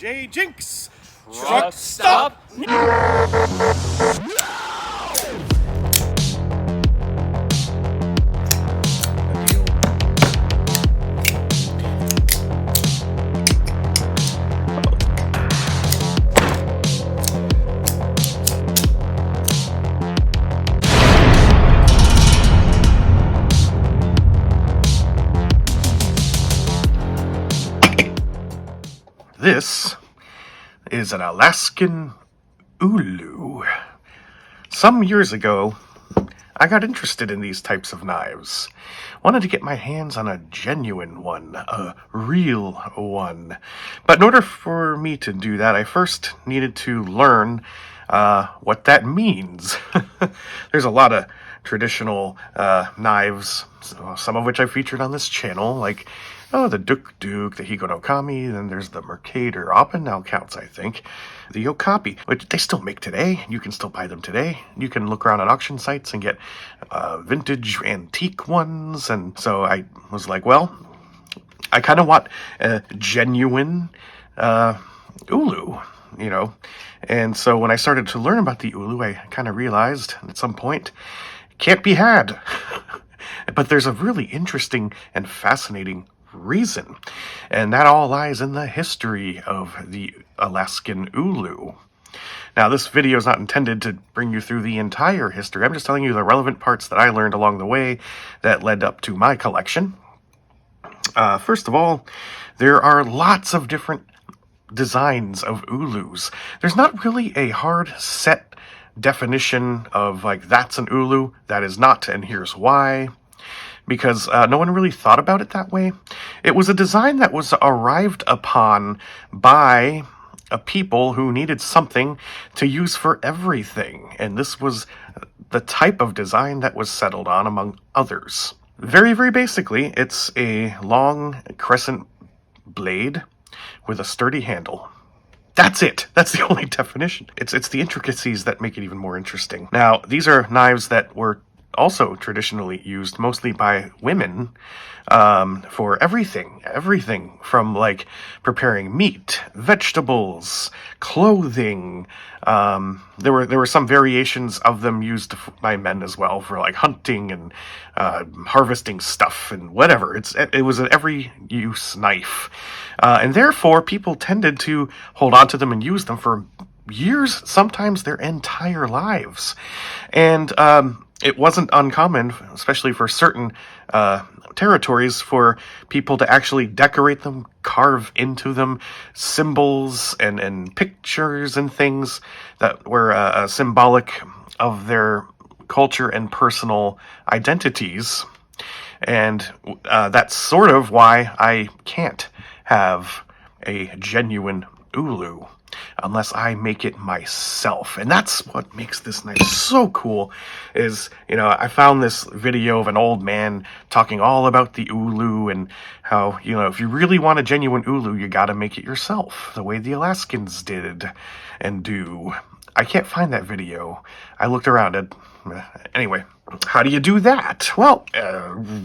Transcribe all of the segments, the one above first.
JJJinks! Truck stop! This is an Alaskan Ulu. Some years ago, I got interested in these types of knives. Wanted to get my hands on a genuine one, a real one. But in order for me to do that, I first needed to learn what that means. There's a lot of traditional knives, some of which I've featured on this channel, like the Duk, the Higo no Kami, then there's the Mercator. Oppen now counts, I think. The Okapi, which they still make today. You can still buy them today. You can look around on auction sites and get vintage antique ones. And so I was like, well, I kind of want a genuine Ulu, you know. And so when I started to learn about the Ulu, I kind of realized at some point, it can't be had. But there's a really interesting and fascinating reason, and that all lies in the history of the Alaskan Ulu. Now, this video is not intended to bring you through the entire history. I'm just telling you the relevant parts that I learned along the way that led up to my collection. First of all, there are lots of different designs of Ulus. There's not really a hard set definition of, like, that's an Ulu, that is not, and here's why. Because no one really thought about it that way. It was a design that was arrived upon by a people who needed something to use for everything, and this was the type of design that was settled on, among others. Very, very basically, it's a long crescent blade with a sturdy handle. That's it. That's the only definition. It's the intricacies that make it even more interesting. Now, these are knives that were also traditionally used mostly by women for everything from, like, preparing meat, vegetables, clothing. There were some variations of them used by men as well for, like, hunting and harvesting stuff and whatever. It was an every use knife, and therefore people tended to hold on to them and use them for years, sometimes their entire lives. And it wasn't uncommon, especially for certain territories, for people to actually decorate them, carve into them symbols and pictures and things that were symbolic of their culture and personal identities. And that's sort of why I can't have a genuine Ulu unless I make it myself. And that's what makes this knife so cool, is, I found this video of an old man talking all about the Ulu and how, if you really want a genuine Ulu, you gotta make it yourself, the way the Alaskans did and do. I can't find that video. I looked around it. Anyway, how do you do that? Well,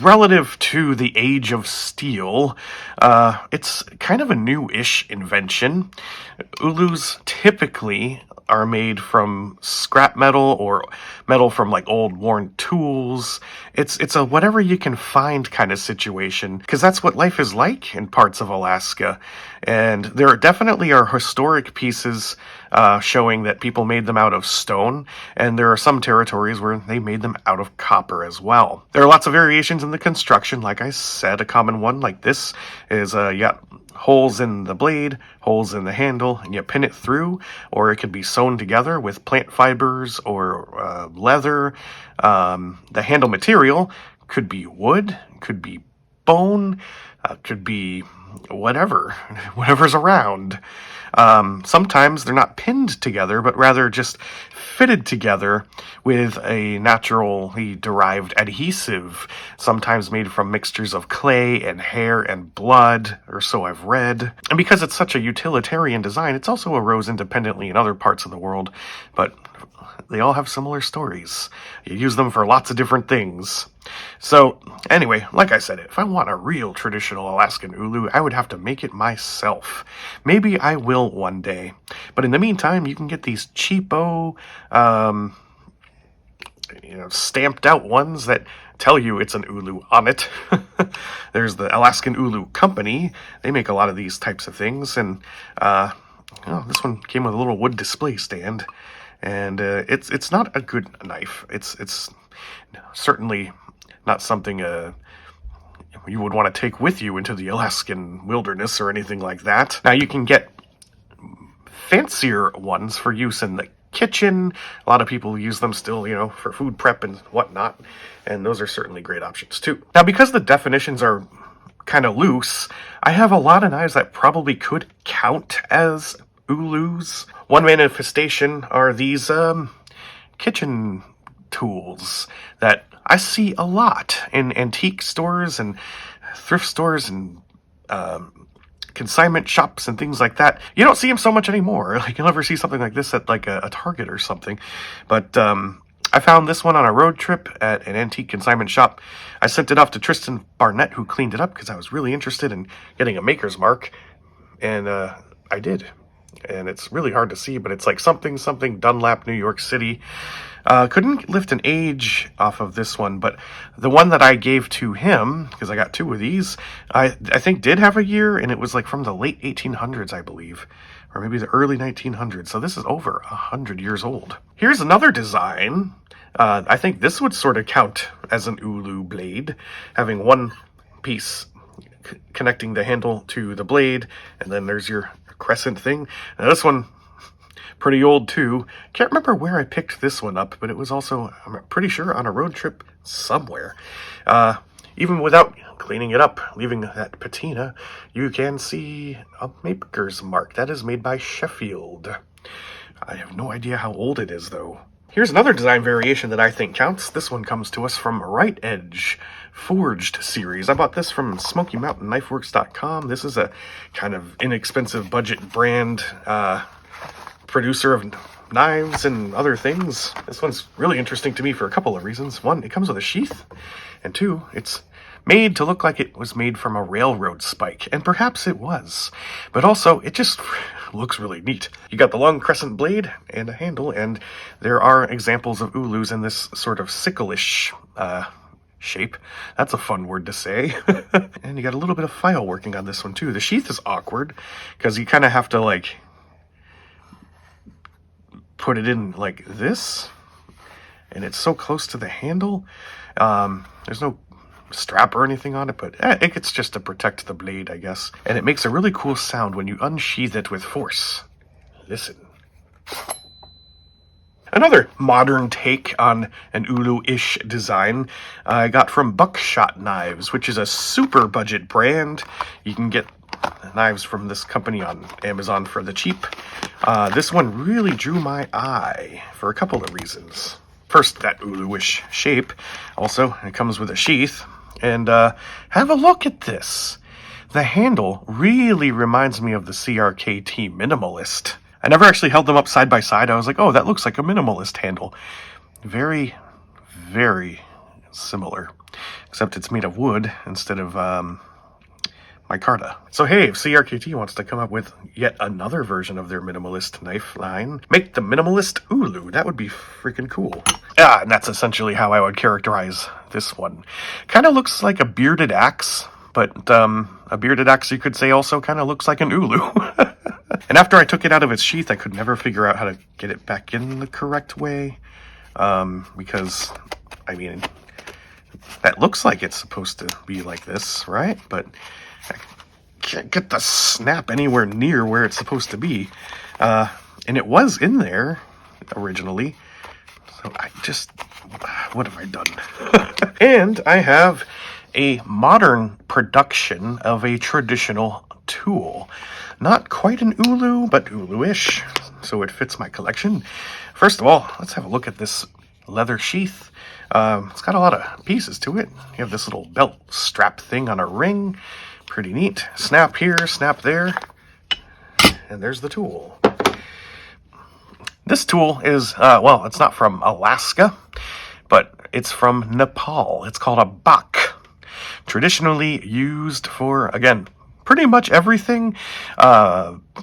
relative to the age of steel, it's kind of a new-ish invention. Ulus typically are made from scrap metal or metal from, like, old worn tools. It's a whatever you can find kind of situation, because that's what life is like in parts of Alaska. And there definitely are historic pieces showing that people made them out of stone, and there are some territories where they made them out of copper as well. There are lots of variations in the construction. Like I said, a common one like this is holes in the blade, holes in the handle, and you pin it through, or it could be sewn together with plant fibers or leather. The handle material could be wood, could be bone, could be whatever's around. Sometimes they're not pinned together, but rather just fitted together with a naturally derived adhesive, sometimes made from mixtures of clay and hair and blood, or so I've read. And because it's such a utilitarian design, it's also arose independently in other parts of the world, but they all have similar stories. You use them for lots of different things. So, anyway, like I said, if I want a real traditional Alaskan ulu, I would have to make it myself. Maybe I will one day. But in the meantime, you can get these cheapo, stamped out ones that tell you it's an ulu on it. There's the Alaskan Ulu Company. They make a lot of these types of things. And, this one came with a little wood display stand. And it's not a good knife. It's certainly not something you would want to take with you into the Alaskan wilderness or anything like that. Now you can get fancier ones for use in the kitchen. A lot of people use them still, for food prep and whatnot. And those are certainly great options too. Now because the definitions are kind of loose, I have a lot of knives that probably could count as ulus. One manifestation are these kitchen tools that I see a lot in antique stores and thrift stores and consignment shops and things like that. You don't see them so much anymore. Like, you'll never see something like this at like a Target or something. But I found this one on a road trip at an antique consignment shop. I sent it off to Tristan Barnett, who cleaned it up because I was really interested in getting a maker's mark. And I did. And it's really hard to see, but it's like something Dunlap, New York City. Couldn't lift an age off of this one, but the one that I gave to him, because I got two of these, I think did have a year, and it was like from the late 1800s, I believe, or maybe the early 1900s. So this is over 100 years old. Here's another design. I think this would sort of count as an ulu blade, having one piece connecting the handle to the blade, and then there's your crescent thing. Now this one, pretty old too. Can't remember where I picked this one up, but it was also, I'm pretty sure, on a road trip somewhere. Even without cleaning it up, leaving that patina, you can see a maker's mark. That is made by Sheffield. I have no idea how old it is, though. Here's another design variation that I think counts. This one comes to us from Right Edge Forged series. I bought this from SmokyMountainKnifeWorks.com. This is a kind of inexpensive budget brand producer of knives and other things. This one's really interesting to me for a couple of reasons. One, it comes with a sheath, and two, it's made to look like it was made from a railroad spike, and perhaps it was, but also it just looks really neat. You got the long crescent blade and a handle, and there are examples of ulus in this sort of sickle-ish shape. That's a fun word to say. And you got a little bit of file working on this one too. The sheath is awkward because you kind of have to like put it in like this, and it's so close to the handle. There's no strap or anything on it, but it's just to protect the blade, I guess. And it makes a really cool sound when you unsheath it with force. Listen. Another modern take on an Ulu-ish design I got from Buckshot Knives, which is a super budget brand. You can get knives from this company on Amazon for the cheap. This one really drew my eye for a couple of reasons. First, that Ulu-ish shape. Also, it comes with a sheath. And have a look at this. The handle really reminds me of the CRKT Minimalist. I never actually held them up side by side. I was like, oh, that looks like a Minimalist handle. Very, very similar. Except it's made of wood instead of micarta. So hey, if CRKT wants to come up with yet another version of their minimalist knife line, make the minimalist Ulu. That would be freaking cool. And that's essentially how I would characterize this one. Kind of looks like a bearded axe, but a bearded axe, you could say, also kind of looks like an Ulu. And after I took it out of its sheath, I could never figure out how to get it back in the correct way. Because, I mean, that looks like it's supposed to be like this, right? But I can't get the snap anywhere near where it's supposed to be. And it was in there originally. So what have I done? And I have a modern production of a traditional tool. Not quite an Ulu, but Ulu-ish, so it fits my collection. First of all, let's have a look at this leather sheath. It's got a lot of pieces to it. You have this little belt strap thing on a ring. Pretty neat. Snap here, snap there. And there's the tool. This tool is, well, it's not from Alaska, but it's from Nepal. It's called a bak. Traditionally used for, again, pretty much everything.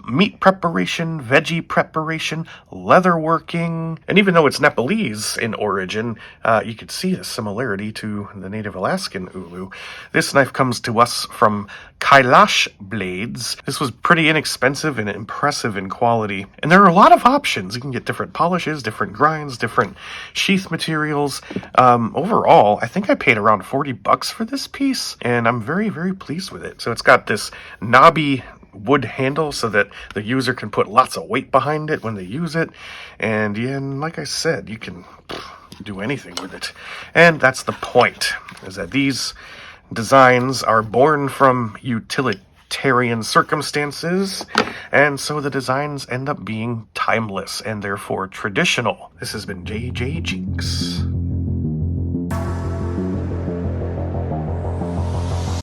Meat preparation, veggie preparation, leatherworking. And even though it's Nepalese in origin, you could see a similarity to the native Alaskan ulu. This knife comes to us from Kailash Blades. This was pretty inexpensive and impressive in quality. And there are a lot of options. You can get different polishes, different grinds, different sheath materials. Overall, I think I paid around $40 for this piece, and I'm very, very pleased with it. So it's got this knobby wood handle so that the user can put lots of weight behind it when they use it. And yeah, like I said, you can do anything with it. And that's the point, is that these designs are born from utilitarian circumstances, and so the designs end up being timeless and therefore traditional. This has been JJJinks.